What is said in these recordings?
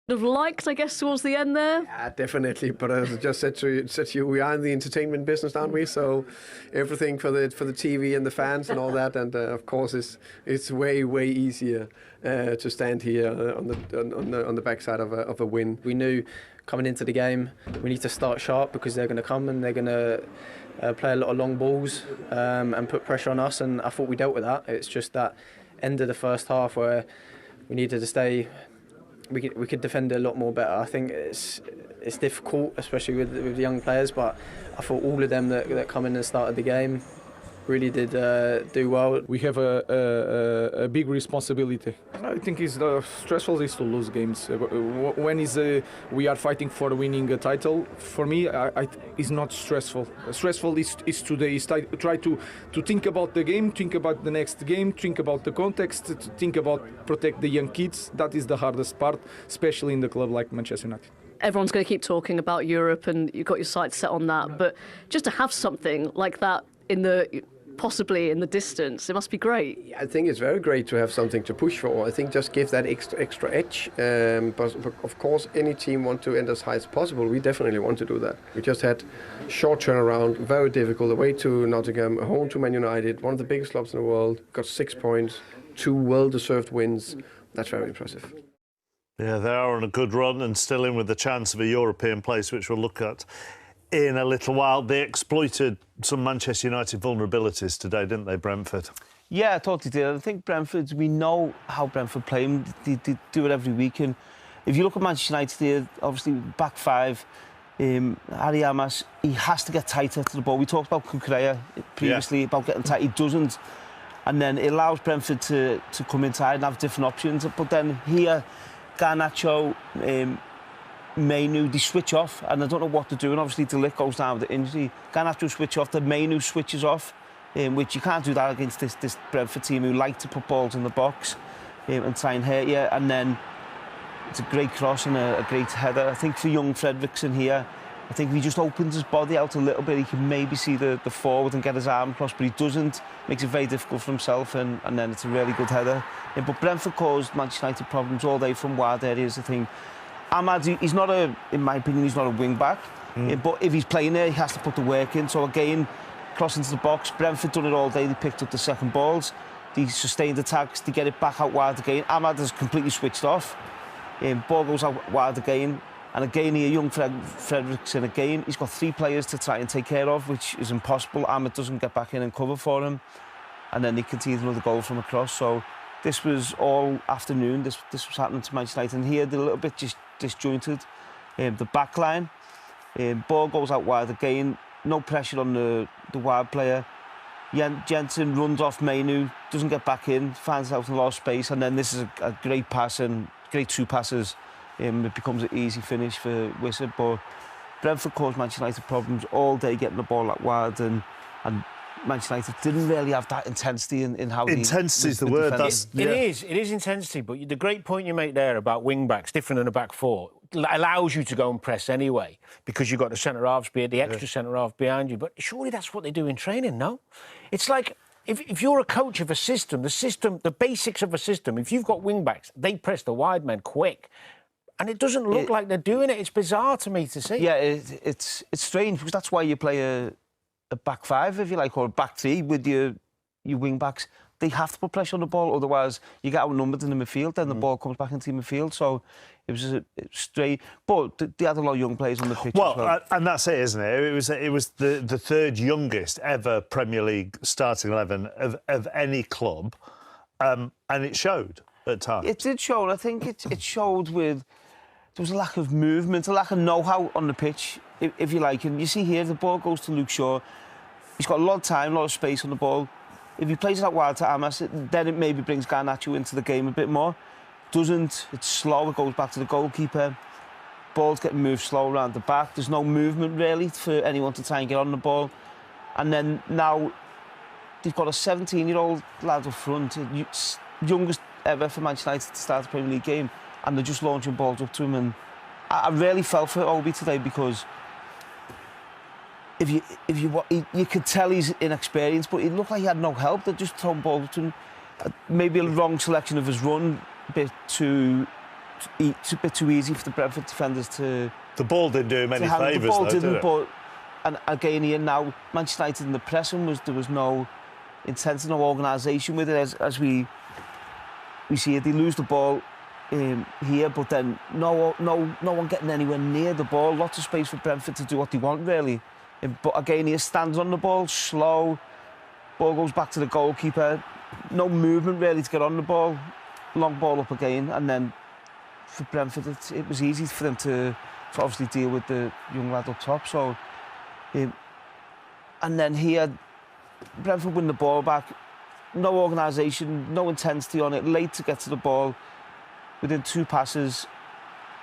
Have liked, I guess, towards the end there? Yeah, definitely. But as I just said to you, we are in the entertainment business, aren't we? So everything for the TV and the fans and all that, and of course, it's way easier to stand here on the backside of a win. We knew coming into the game we need to start sharp because they're going to come and they're going to play a lot of long balls and put pressure on us. And I thought we dealt with that. It's just that end of the first half where we needed to stay. We could defend it a lot more better. I think it's difficult, especially with the young players. But I thought all of them that come in and started the game really did do well. We have a big responsibility. I think it's stressful is to lose games. When we are fighting for winning a title, for me, it's not stressful. Stressful is today. Try to think about the game, think about the next game, think about the context, think about protect the young kids. That is the hardest part, especially in the club like Manchester United. Everyone's going to keep talking about Europe and you've got your sights set on that, but just to have something like that possibly in the distance, it must be great. I think it's very great to have something to push for. I think just give that extra edge. But of course, any team want to end as high as possible. We definitely want to do that. We just had short turnaround, very difficult. Away to Nottingham, home to Man United, one of the biggest clubs in the world. Got 6 points, 2 well-deserved wins. That's very impressive. Yeah, they are on a good run and still in with the chance of a European place, which we'll look at in a little while. They exploited some Manchester United vulnerabilities today, didn't they, Brentford? Yeah, I thought they did. I think Brentford, we know how Brentford play. They do it every week. And if you look at Manchester United, they're obviously back five. Harry Amas, he has to get tighter to the ball. We talked about Kukurea previously, about getting tight. He doesn't. And then it allows Brentford to come inside and have different options. But then here, Garnacho, Mainu, they switch off, and I don't know what to do. And obviously, De Ligt goes down with the injury. Garnacho switch off, the Mainu switches off, which you can't do that against this Brentford team who like to put balls in the box and try and hurt you. And then it's a great cross and a great header. I think for young Fredrickson here, I think if he just opens his body out a little bit, he can maybe see the forward and get his arm across, but he doesn't. Makes it very difficult for himself, and then it's a really good header. But Brentford caused Manchester United problems all day from wide areas, I think. Ahmad, he's not in my opinion, he's not a wing-back. But if he's playing there, he has to put the work in. So again, cross into the box. Brentford done it all day. They picked up the second balls. They sustained attacks. They get it back out wide again. Ahmad has completely switched off. Ball goes out wide again. And again here, young Fredrickson again. He's got 3 players to try and take care of, which is impossible. Ahmad doesn't get back in and cover for him. And then he conceded another goal from across. So this was all afternoon. This was happening to Manchester United. And here they're a little bit just disjointed. The back line. Ball goes out wide again. No pressure on the wide player. Jensen runs off Mainu, doesn't get back in, finds out in a lot of space, and then this is a great pass and great 2 passes. It becomes an easy finish for Wissa, but Brentford caused Manchester United problems all day getting the ball out wide, and Manchester United didn't really have that intensity in how intensity is the word. It is intensity, but the great point you make there about wing backs, different than a back four, allows you to go and press anyway because you've got the centre halves, the extra centre half behind you. But surely that's what they do in training, no? It's like if you're a coach of a system, the basics of a system, if you've got wing backs, they press the wide men quick. And it doesn't look like they're doing it. It's bizarre to me to see. Yeah, it's strange because that's why you play a back five, if you like, or a back three with your wing backs. They have to put pressure on the ball, otherwise you get outnumbered in the midfield, then the ball comes back into the midfield. So it was straight. But they had a lot of young players on the pitch as well. And that's it, isn't it? It was the third youngest ever Premier League starting 11 of any club, and it showed at times. It did show, and I think it showed with... There was a lack of movement, a lack of know-how on the pitch, if you like. And you see here, the ball goes to Luke Shaw. He's got a lot of time, a lot of space on the ball. If he plays it out wide to Amas, then it maybe brings Garnacho into the game a bit more. Doesn't, it's slow, it goes back to the goalkeeper. Ball's getting moved slow around the back. There's no movement, really, for anyone to try and get on the ball. And then now, they've got a 17-year-old lad up front, youngest ever for Manchester United to start a Premier League game. And they're just launching balls up to him, and I really felt for Obi today because you could tell he's inexperienced, but it looked like he had no help. They're just throwing balls up to him. Maybe a wrong selection of his run, a bit too it's a bit too easy for the Brentford defenders to... The ball didn't do him any favours, the ball though, didn't, did it? but... And again here now, Manchester United in the pressing, there was no intent, no organisation with it, as we see it. They lose the ball here, but then no one getting anywhere near the ball. Lots of space for Brentford to do what they want, really. But again, he stands on the ball, slow. Ball goes back to the goalkeeper. No movement, really, to get on the ball. Long ball up again. And then for Brentford, it was easy for them to obviously deal with the young lad up top. So, and then here, Brentford win the ball back. No organisation, no intensity on it. Late to get to the ball. Within 2 passes,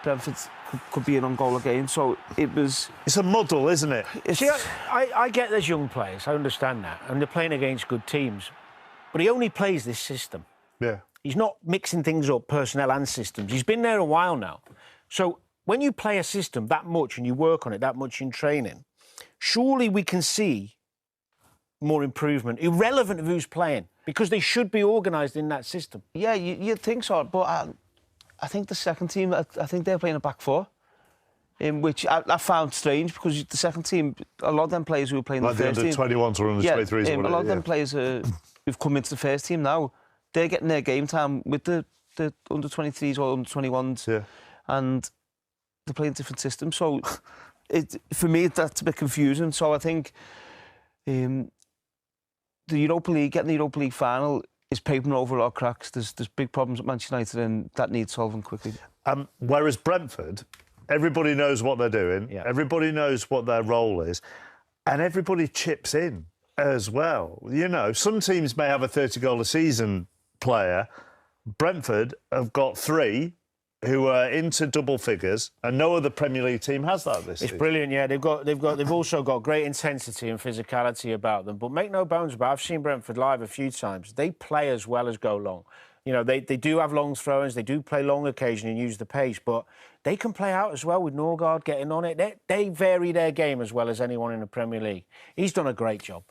Brentford could be in on goal again. So it was... It's a muddle, isn't it? See, I get there's young players, I understand that, and they're playing against good teams. But he only plays this system. Yeah. He's not mixing things up, personnel and systems. He's been there a while now. So when you play a system that much and you work on it that much in training, surely we can see more improvement, irrelevant of who's playing, because they should be organised in that system. Yeah, you'd think so, but I think the second team, I think they're playing a back four, which I found strange, because the second team, a lot of them players who were playing like the first team... Like the under-21s or under-23s. A lot of them players who've come into the first team now, they're getting their game time with the under-23s or under-21s, and they're playing different systems. So, for me, that's a bit confusing. So I think the Europa League, getting the Europa League final is papering over a lot of cracks. There's big problems at Manchester United, and that needs solving quickly. Whereas Brentford, everybody knows what they're doing, everybody knows what their role is, and everybody chips in as well. You know, some teams may have a 30-goal-a-season player. Brentford have got 3 who are into double figures, and no other Premier League team has that this season. It's brilliant, yeah. They've also got great intensity and physicality about them. But make no bones about it, I've seen Brentford live a few times. They play as well as go long. You know, they do have long throw-ins, they do play long occasionally and use the pace, but they can play out as well with Norgard getting on it. They vary their game as well as anyone in the Premier League. He's done a great job.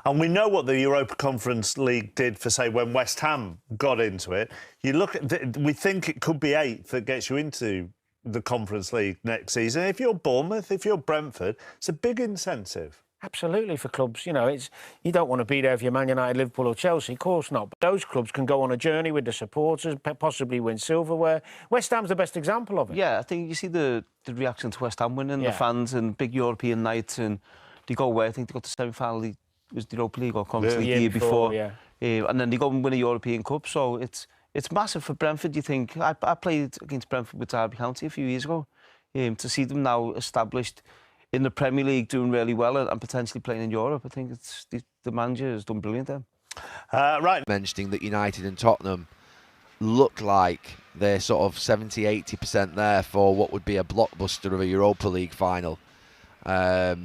And we know what the Europa Conference League did for, say, when West Ham got into it. You look at, we think it could be 8th that gets you into the Conference League next season. If you're Bournemouth, if you're Brentford, it's a big incentive. Absolutely, for clubs. You know, you don't want to be there if you're Man United, Liverpool or Chelsea, of course not. But those clubs can go on a journey with the supporters, possibly win silverware. West Ham's the best example of it. Yeah, I think you see the reaction to West Ham winning, the fans and big European nights, and they go away. I think they got to semi-final, it was the Europa League or Conference League the year before. And then they go and win a European Cup, so it's massive for Brentford, you think. I played against Brentford with Derby County a few years ago. To see them now established in the Premier League, doing really well and potentially playing in Europe, I think it's the manager has done brilliant there. Right. Mentioning that United and Tottenham look like they're sort of 70-80% there for what would be a blockbuster of a Europa League final. That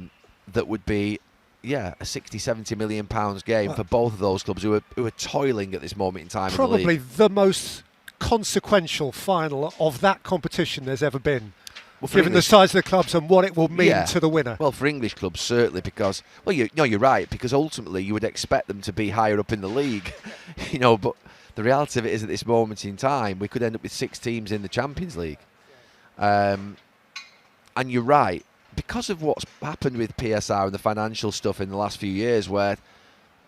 would be, a 60-70 million pounds game for both of those clubs who are toiling at this moment in time. Probably in the league. The most consequential final of that competition there's ever been. Well, given the size of the clubs and what it will mean to the winner. Well, for English clubs, certainly, because... Well, you're right, because ultimately you would expect them to be higher up in the league. But the reality of it is at this moment in time, we could end up with 6 teams in the Champions League. And you're right, because of what's happened with PSR and the financial stuff in the last few years, where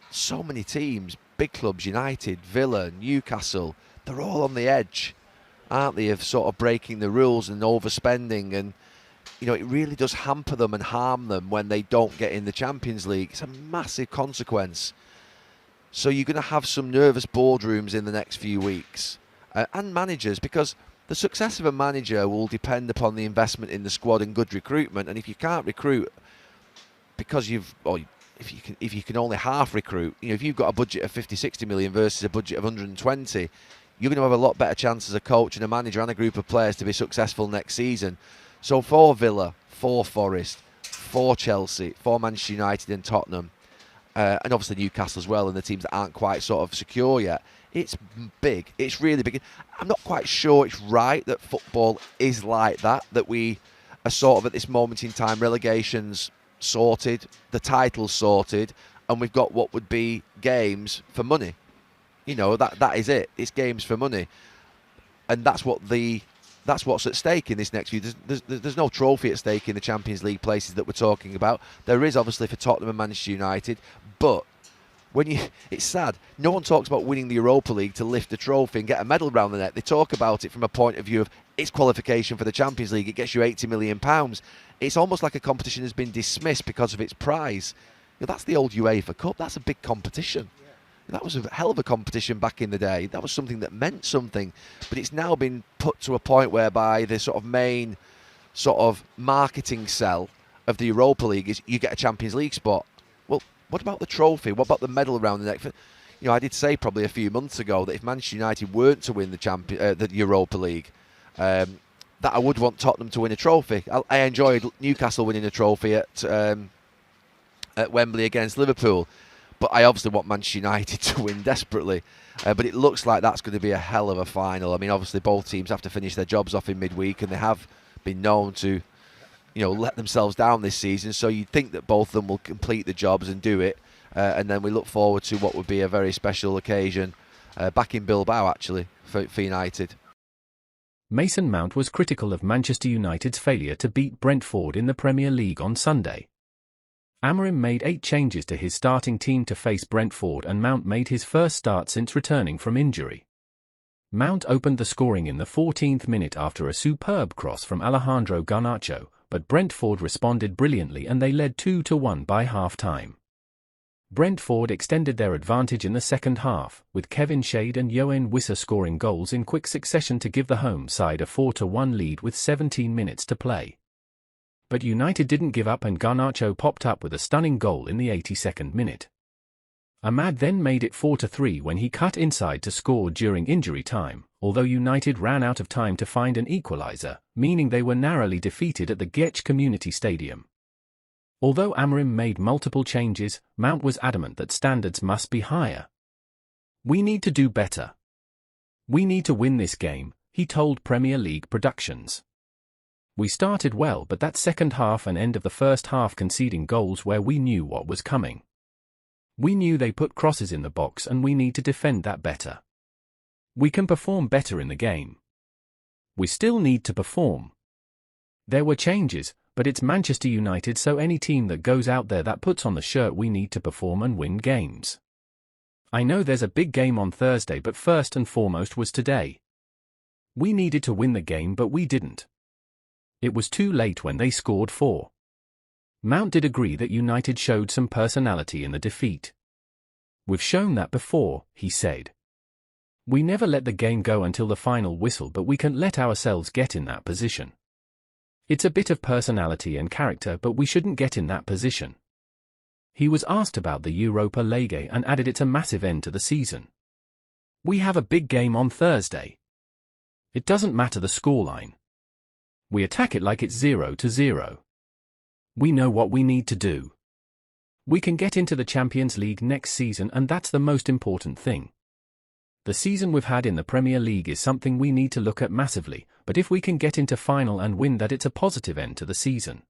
so many teams, big clubs, United, Villa, Newcastle, they're all on the edge, aren't they, of sort of breaking the rules and overspending, and it really does hamper them and harm them when they don't get in the Champions League. It's a massive consequence. So you're going to have some nervous boardrooms in the next few weeks, and managers, because the success of a manager will depend upon the investment in the squad and good recruitment. And if you can't recruit because if you can only half recruit, if you've got a budget of 50-60 million versus a budget of 120, you're going to have a lot better chance as a coach and a manager and a group of players to be successful next season. So for Villa, for Forest, for Chelsea, for Manchester United and Tottenham, and obviously Newcastle as well, and the teams that aren't quite sort of secure yet, it's big. It's really big. I'm not quite sure it's right that football is like that we are sort of at this moment in time, relegations sorted, the titles sorted, and we've got what would be games for money. That is it. It's games for money. And that's what the That's what's at stake in this next few. There's no trophy at stake in the Champions League places that we're talking about. There is obviously for Tottenham and Manchester United, but it's sad. No one talks about winning the Europa League to lift a trophy and get a medal around the neck. They talk about it from a point of view of its qualification for the Champions League. It gets you £80 million. It's almost like a competition has been dismissed because of its prize. That's the old UEFA Cup. That's a big competition. That was a hell of a competition back in the day. That was something that meant something. But it's now been put to a point whereby the sort of main sort of marketing sell of the Europa League is you get a Champions League spot. Well, what about the trophy? What about the medal around the neck? I did say probably a few months ago that if Manchester United weren't to win the Europa League, that I would want Tottenham to win a trophy. I enjoyed Newcastle winning a trophy at Wembley against Liverpool, but I obviously want Manchester United to win desperately. But it looks like that's going to be a hell of a final. I mean, obviously both teams have to finish their jobs off in midweek, and they have been known to, let themselves down this season. So you'd think that both of them will complete the jobs and do it, and then we look forward to what would be a very special occasion back in Bilbao, actually, for United. Mason Mount was critical of Manchester United's failure to beat Brentford in the Premier League on Sunday. Amorim made 8 changes to his starting team to face Brentford, and Mount made his first start since returning from injury. Mount opened the scoring in the 14th minute after a superb cross from Alejandro Garnacho, but Brentford responded brilliantly and they led 2-1 by half-time. Brentford extended their advantage in the second half, with Kevin Shade and Yoane Wissa scoring goals in quick succession to give the home side a 4-1 lead with 17 minutes to play. But United didn't give up, and Garnacho popped up with a stunning goal in the 82nd minute. Ahmad then made it 4-3 when he cut inside to score during injury time, although United ran out of time to find an equaliser, meaning they were narrowly defeated at the Getch Community Stadium. Although Amorim made multiple changes, Mount was adamant that standards must be higher. "We need to do better. We need to win this game," he told Premier League Productions. "We started well, but that second half and end of the first half conceding goals where we knew what was coming. We knew they put crosses in the box and we need to defend that better. We can perform better in the game. We still need to perform." There were changes, but it's Manchester United, so any team that goes out there that puts on the shirt "we need to perform and win games." I know there's a big game on Thursday, but first and foremost was today. We needed to win the game, but we didn't. It was too late when they scored 4. Mount did agree that United showed some personality in the defeat. "We've shown that before," he said. "We never let the game go until the final whistle, but we can't let ourselves get in that position. It's a bit of personality and character, but we shouldn't get in that position." He was asked about the Europa League and added it's a massive end to the season. "We have a big game on Thursday. It doesn't matter the scoreline. We attack it like it's 0-0. We know what we need to do. We can get into the Champions League next season, and that's the most important thing. The season we've had in the Premier League is something we need to look at massively, but if we can get into final and win that, it's a positive end to the season."